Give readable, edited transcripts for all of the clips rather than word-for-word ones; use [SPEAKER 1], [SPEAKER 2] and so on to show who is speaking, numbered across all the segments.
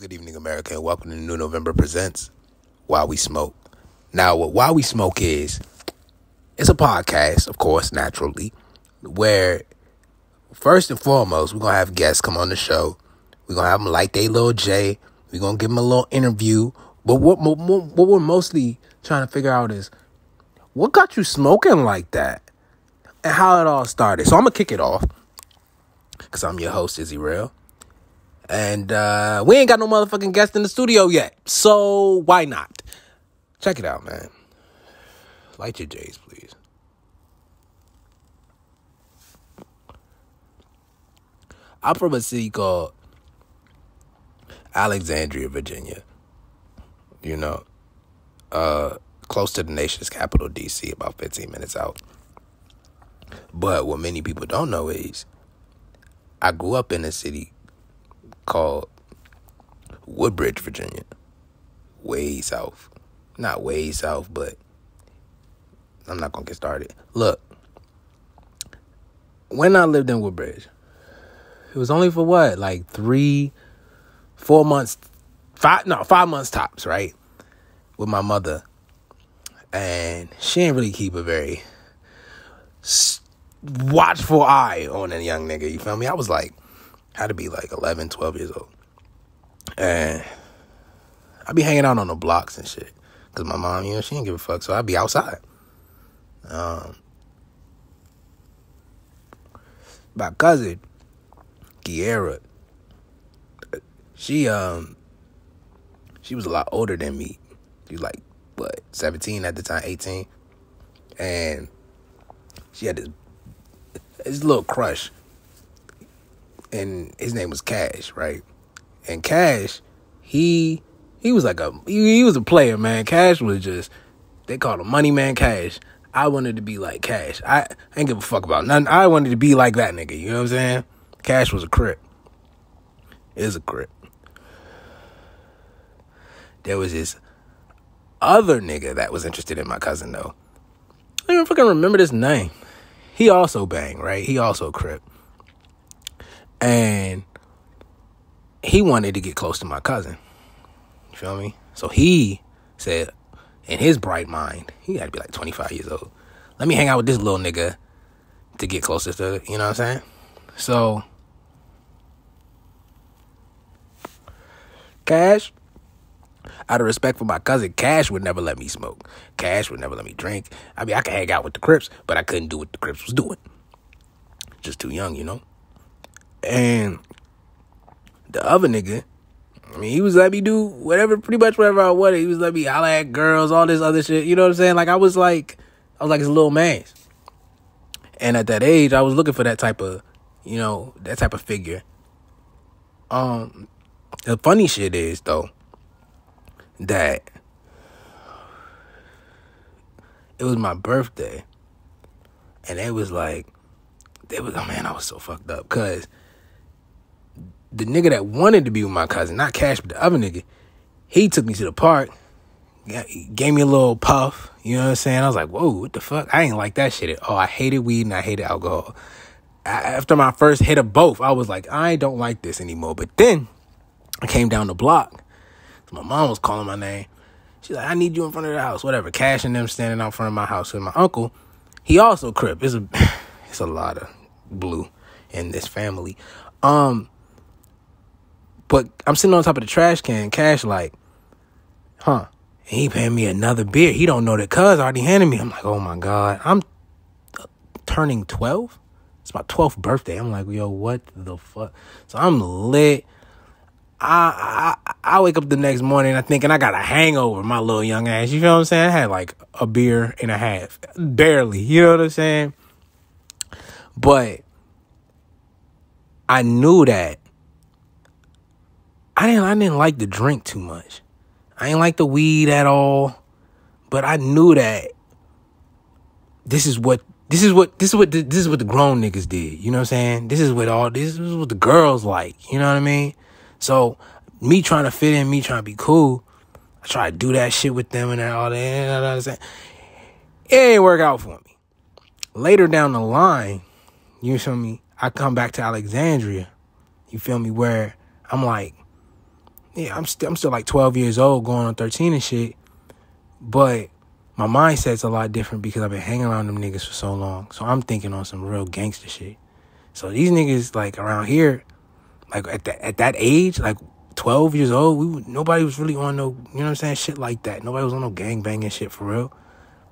[SPEAKER 1] Good evening, America, and welcome to New November Presents While We Smoke. Now, what While We Smoke is, it's a podcast, of course, naturally, where first and foremost, we're going to have guests come on the show. We're going to have them light their little J. We're going to give them a little interview. But what we're mostly trying to figure out is, what got you smoking like that? And how it all started. So I'm going to kick it off, because I'm your host, IzzyReal. And we ain't got no motherfucking guest in the studio yet. So why not? Check it out, man. Light your J's, please. I'm from a city called Alexandria, Virginia. You know, close to the nation's capital, D.C., about 15 minutes out. But what many people don't know is I grew up in a city called Woodbridge, Virginia. Way south. Not way south, but I'm not going to get started. Look, when I lived in Woodbridge, it was only for what? Like 4 months, 5 months tops, right? With my mother. And she didn't really keep a very watchful eye on a young nigga, you feel me? I was like, had to be like 11, 12 years old. And I'd be hanging out on the blocks and shit. Because my mom, you know, she didn't give a fuck. So I'd be outside. My cousin, Kiera, she was a lot older than me. She was like, 17 at the time, 18. And she had this little crush. And his name was Cash, right? And Cash, he was like he was a player, man. Cash was just, they called him Money Man Cash. I wanted to be like Cash. I ain't give a fuck about nothing. I wanted to be like that nigga, you know what I'm saying? Cash was a crip. Is a crip. There was this other nigga that was interested in my cousin, though. I don't even fucking remember this name. He also banged, right? He also crip. And he wanted to get close to my cousin. You feel me? So he said, in his bright mind, he had to be like 25 years old. Let me hang out with this little nigga to get closer to, you know what I'm saying? So, Cash, out of respect for my cousin, Cash would never let me smoke. Cash would never let me drink. I mean, I could hang out with the Crips, but I couldn't do what the Crips was doing. Just too young, you know? And the other nigga, I mean, he was letting me do pretty much whatever I wanted. He was letting me holler at girls, all this other shit. You know what I'm saying? Like, I was like his little man. And at that age, I was looking for that type of, you know, that type of figure. The funny shit is, though, that it was my birthday. And it was like, oh man, I was so fucked up. Because the nigga that wanted to be with my cousin, not Cash, but the other nigga, he took me to the park, gave me a little puff, you know what I'm saying? I was like, whoa, what the fuck? I ain't like that shit at all. I hated weed and I hated alcohol. After my first hit of both, I was like, I don't like this anymore. But then I came down the block. My mom was calling my name. She's like, I need you in front of the house, whatever. Cash and them standing out front of my house. And my uncle, he also crip. It's a lot of blue in this family. But I'm sitting on top of the trash can. Cash like, and he paying me another beer. He don't know that cuz already handed me. I'm like, oh my God. I'm turning 12. It's my 12th birthday. I'm like, yo, what the fuck? So I'm lit. I wake up the next morning, I think, and I got a hangover, my little young ass. You feel what I'm saying? I had like a beer and a half. Barely. You know what I'm saying? But I knew that I didn't like the drink too much. I didn't like the weed at all. But I knew that this is what the grown niggas did. You know what I'm saying? This is what the girls like. You know what I mean? So me trying to fit in, me trying to be cool, I try to do that shit with them and all that. You know what I'm saying? It ain't work out for me. Later down the line, you feel me? I come back to Alexandria. You feel me? Where I'm like, Yeah, I'm still like 12 years old, going on 13 and shit. But my mindset's a lot different because I've been hanging around them niggas for so long. So I'm thinking on some real gangster shit. So these niggas, like, around here, like, at that age, like, 12 years old, nobody was really on no, you know what I'm saying, shit like that. Nobody was on no gangbanging shit for real.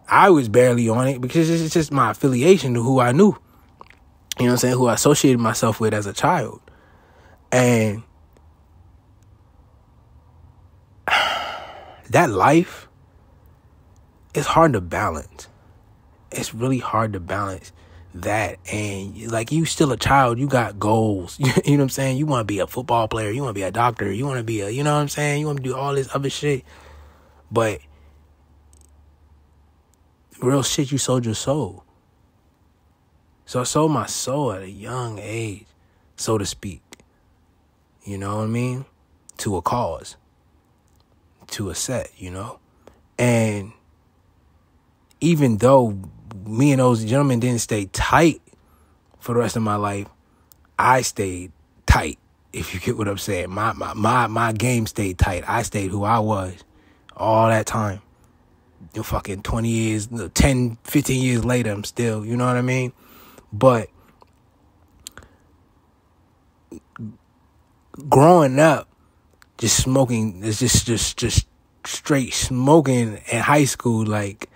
[SPEAKER 1] I was barely on it because it's just my affiliation to who I knew. You know what I'm saying? Who I associated myself with as a child. And that life is hard to balance. It's really hard to balance that. And, like, you still a child. You got goals. You know what I'm saying? You want to be a football player. You want to be a doctor. You want to be you know what I'm saying? You want to do all this other shit. But real shit, you sold your soul. So I sold my soul at a young age, so to speak. You know what I mean? To a cause. To a set, you know? And even though me and those gentlemen didn't stay tight for the rest of my life, I stayed tight, if you get what I'm saying. My game stayed tight. I stayed who I was all that time. You fucking 20 years, 10, 15 years later, I'm still, you know what I mean? But growing up, just smoking, it's just straight smoking in high school, like,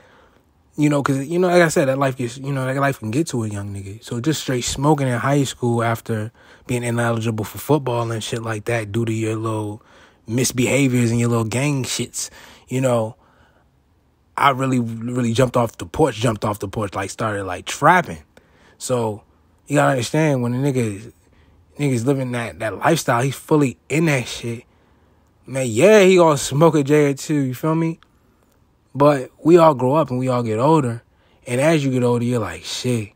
[SPEAKER 1] you know, because, you know, like I said, that life gets, you know, that life can get to a young nigga. So just straight smoking in high school after being ineligible for football and shit like that due to your little misbehaviors and your little gang shits, you know, I really jumped off the porch, like, started, like, trapping. So you gotta understand, when the niggas living that lifestyle, he's fully in that shit. Man, yeah, he gonna smoke a J or two, you feel me? But we all grow up and we all get older. And as you get older, you're like, shit,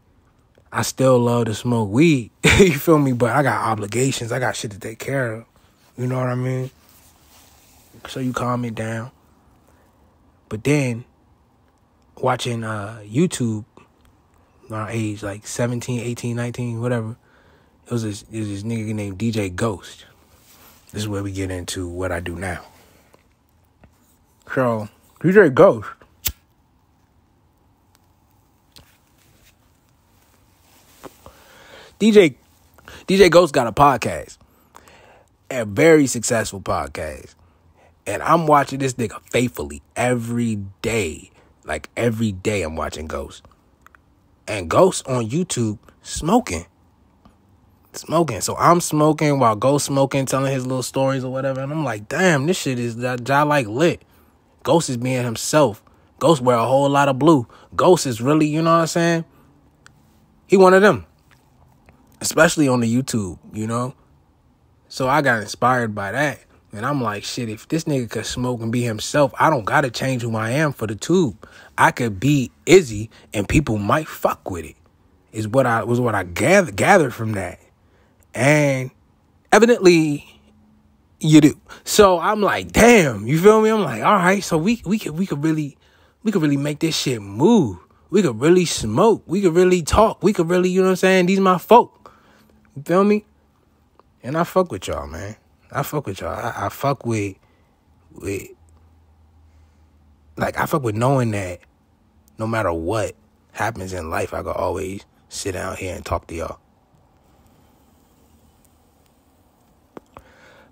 [SPEAKER 1] I still love to smoke weed. You feel me? But I got obligations. I got shit to take care of. You know what I mean? So you calm it down. But then, watching YouTube, around age like 17, 18, 19, whatever, it was this nigga named DJ Ghost. This is where we get into what I do now. So, DJ Ghost. DJ Ghost got a podcast. A very successful podcast. And I'm watching this nigga faithfully every day. Like, every day I'm watching Ghost. And Ghost on YouTube smoking. So I'm smoking while Ghost smoking, telling his little stories or whatever. And I'm like, damn, this shit is like lit. Ghost is being himself. Ghost wear a whole lot of blue. Ghost is really, you know what I'm saying? He one of them. Especially on the YouTube, you know? So I got inspired by that. And I'm like, shit, if this nigga could smoke and be himself, I don't got to change who I am for the tube. I could be Izzy and people might fuck with it. Is what I gathered from that. And evidently you do. So I'm like, damn, you feel me? I'm like, all right, so we could really make this shit move. We could really smoke. We could really talk. We could really, you know what I'm saying? These my folk. You feel me? And I fuck with y'all, man. I fuck with y'all. I fuck with I fuck with knowing that no matter what happens in life, I could always sit down here and talk to y'all.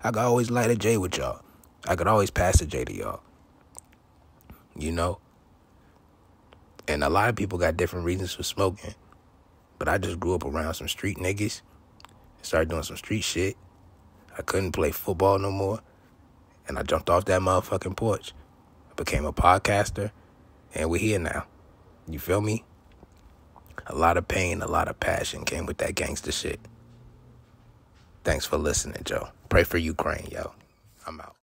[SPEAKER 1] I could always light a J with y'all. I could always pass a J to y'all. You know? And a lot of people got different reasons for smoking. But I just grew up around some street niggas. Started doing some street shit. I couldn't play football no more. And I jumped off that motherfucking porch. I became a podcaster. And we're here now. You feel me? A lot of pain, a lot of passion came with that gangster shit. Thanks for listening, Joe. Pray for Ukraine, yo. I'm out.